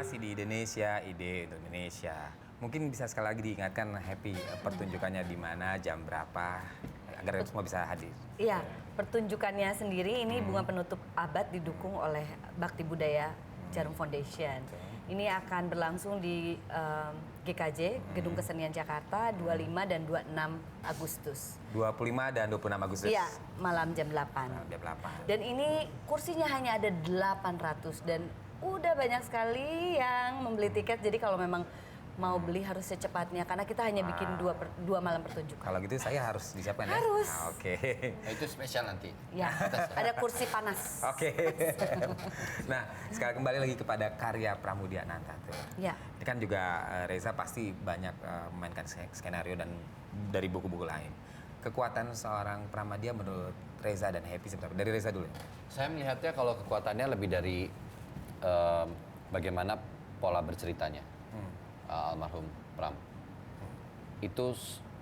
masih di Indonesia, ide untuk Indonesia. Mungkin bisa sekali lagi diingatkan Happy pertunjukannya di mana, jam berapa, agar semua bisa hadir. Iya, pertunjukannya sendiri ini bunga penutup abad didukung oleh Bakti Budaya Jarum Foundation. Ini akan berlangsung di GKJ, Gedung Kesenian Jakarta, 25 dan 26 Agustus. 25 dan 26 Agustus. Iya, malam jam 8. Jam 8. Dan ini kursinya hanya ada 800 dan udah banyak sekali yang membeli tiket. Jadi kalau memang mau beli harus secepatnya karena kita hanya bikin dua malam pertunjukan. Kalau gitu saya harus disiapkan Harus. ya? Oke. Nah, itu spesial nanti. Ya, ada kursi panas. Oke. Nah, sekarang kembali lagi kepada karya Pramudia Ananta tuh. Ya. Ini kan juga Reza pasti banyak memainkan skenario dan dari buku-buku lain. Kekuatan seorang Pramudia menurut Reza dan Happy seperti apa? Dari Reza dulu. Saya melihatnya kalau kekuatannya lebih dari bagaimana pola berceritanya. Almarhum Pram. Itu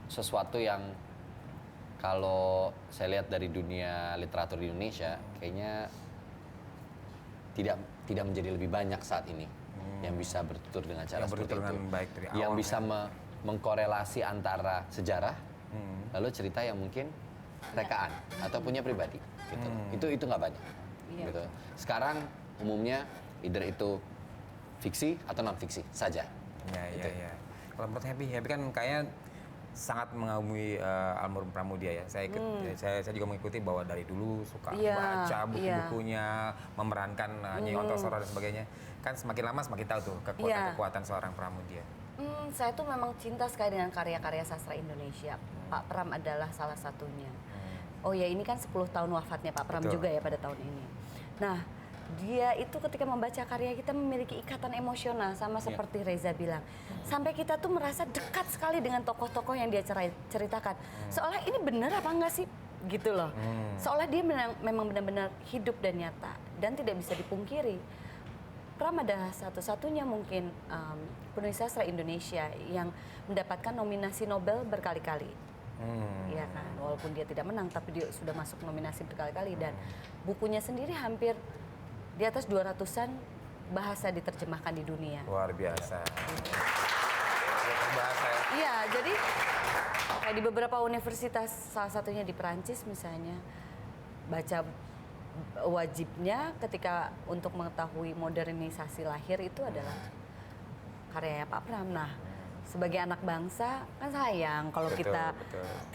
sesuatu yang kalau saya lihat dari dunia literatur di Indonesia kayaknya tidak menjadi lebih banyak saat ini yang bisa bertutur dengan cara seperti itu. Baik dari Yang awal, bisa mengkorelasi antara sejarah lalu cerita yang mungkin rekaan atau punya pribadi gitu. Itu nggak banyak. Iya. Gitu. Sekarang umumnya either itu fiksi atau non fiksi saja. Ya. Kalau menurut Happy kan kayaknya sangat mengagumi almarhum Pramudia ya. Saya juga mengikuti bahwa dari dulu suka baca buku-bukunya, memerankan Nyi Ontosoro dan sebagainya. Kan semakin lama semakin tahu tuh kekuatan seorang Pramudia. Saya tuh memang cinta sekali dengan karya-karya sastra Indonesia. Pak Pram adalah salah satunya. Oh ya, ini kan 10 tahun wafatnya Pak Pram juga ya pada tahun ini. Nah, dia itu ketika membaca karya kita memiliki ikatan emosional sama seperti Reza bilang. Sampai kita tuh merasa dekat sekali dengan tokoh-tokoh yang dia ceritakan. Seolah ini benar apa enggak sih? Gitu loh. Seolah dia memang benar-benar hidup dan nyata dan tidak bisa dipungkiri. Pram adalah satu-satunya mungkin penulis sastra Indonesia yang mendapatkan nominasi Nobel berkali-kali. Iya kan, walaupun dia tidak menang tapi dia sudah masuk nominasi berkali-kali dan bukunya sendiri hampir di atas 200-an bahasa diterjemahkan di dunia. Luar biasa. Bahasa ya. Iya, jadi kayak di beberapa universitas, salah satunya di Perancis misalnya, baca wajibnya ketika untuk mengetahui modernisasi lahir itu adalah karya Pak Pram. Nah, sebagai anak bangsa kan sayang kalau kita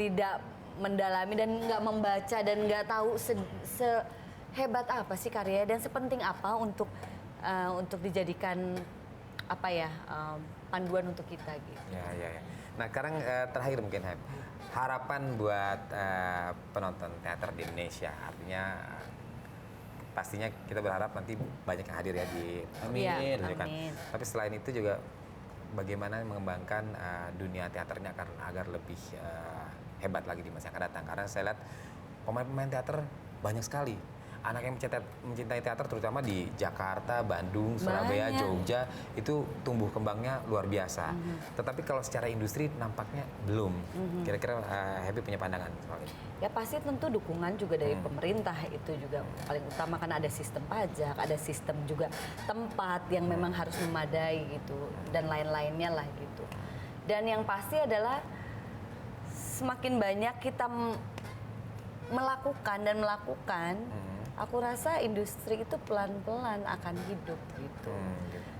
tidak mendalami dan nggak membaca dan nggak tahu hebat apa sih karya dan sepenting apa untuk dijadikan apa ya panduan untuk kita gitu. Ya. Nah sekarang terakhir mungkin harapan buat penonton teater di Indonesia, artinya pastinya kita berharap nanti banyak yang hadir ya di pertunjukan. Tapi selain itu juga bagaimana mengembangkan dunia teaternya agar lebih hebat lagi di masa yang akan datang. Karena saya lihat pemain-pemain teater banyak sekali. Anak yang mencintai teater terutama di Jakarta, Bandung, Surabaya, Jogja itu tumbuh kembangnya luar biasa. Tetapi kalau secara industri nampaknya belum. Kira-kira Happy punya pandangan soal ini? Ya pasti tentu dukungan juga dari pemerintah itu juga paling utama karena ada sistem pajak, ada sistem juga tempat yang memang harus memadai gitu dan lain-lainnya lah gitu. Dan yang pasti adalah semakin banyak kita melakukan, aku rasa industri itu pelan-pelan akan hidup gitu.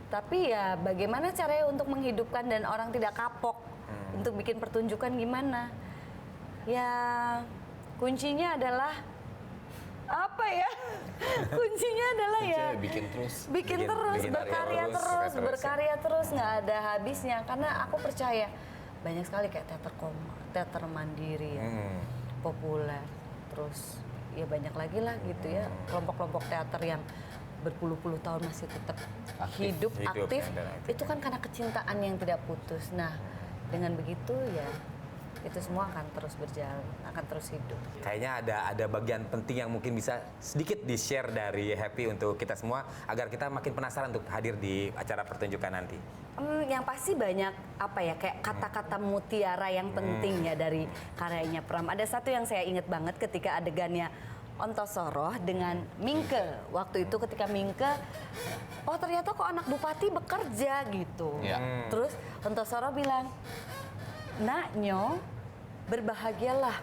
Tapi ya bagaimana caranya untuk menghidupkan dan orang tidak kapok untuk bikin pertunjukan gimana? Ya kuncinya adalah apa ya? Kuncinya adalah ya bikin terus, berkarya terus nggak ada habisnya. Karena aku percaya banyak sekali kayak teater mandiri ya, populer, terus ya banyak lagi lah gitu ya, kelompok-kelompok teater yang berpuluh-puluh tahun masih tetap hidup aktif. Itu kan karena kecintaan yang tidak putus. Nah, dengan begitu ya itu semua akan terus berjalan, akan terus hidup. Kayaknya ada bagian penting yang mungkin bisa sedikit di-share dari Happy untuk kita semua agar kita makin penasaran untuk hadir di acara pertunjukan nanti. Yang pasti banyak apa ya kayak kata-kata mutiara yang penting ya dari karyanya Pram. Ada satu yang saya ingat banget ketika adegannya Ontosoroh dengan Mingke. Waktu itu ketika Mingke, oh ternyata kok anak bupati bekerja gitu. Iya. Terus Ontosoroh bilang, nak Nyo, berbahagialah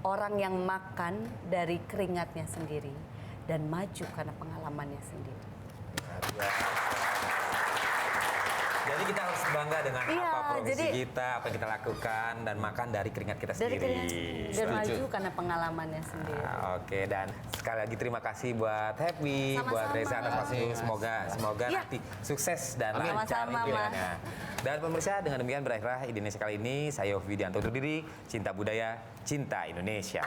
orang yang makan dari keringatnya sendiri dan maju karena pengalamannya sendiri. Jadi kita harus bangga dengan Iya, apa profesi jadi- kita, apa yang kita lakukan dan makan dari keringat kita Dari sendiri. keringat sendiri dan maju karena pengalamannya sendiri. Oke, dan sekali lagi terima kasih buat Happy, Sama-sama. buat Reza atas waktu. Terima kasih, Semoga Iya. nanti sukses dan Amin. lancar Sama-sama, pilihannya. Dan pemirsa, dengan demikian berakhirlah Indonesia kali ini. Saya Yofi Widianto undur diri. Cinta budaya, cinta Indonesia.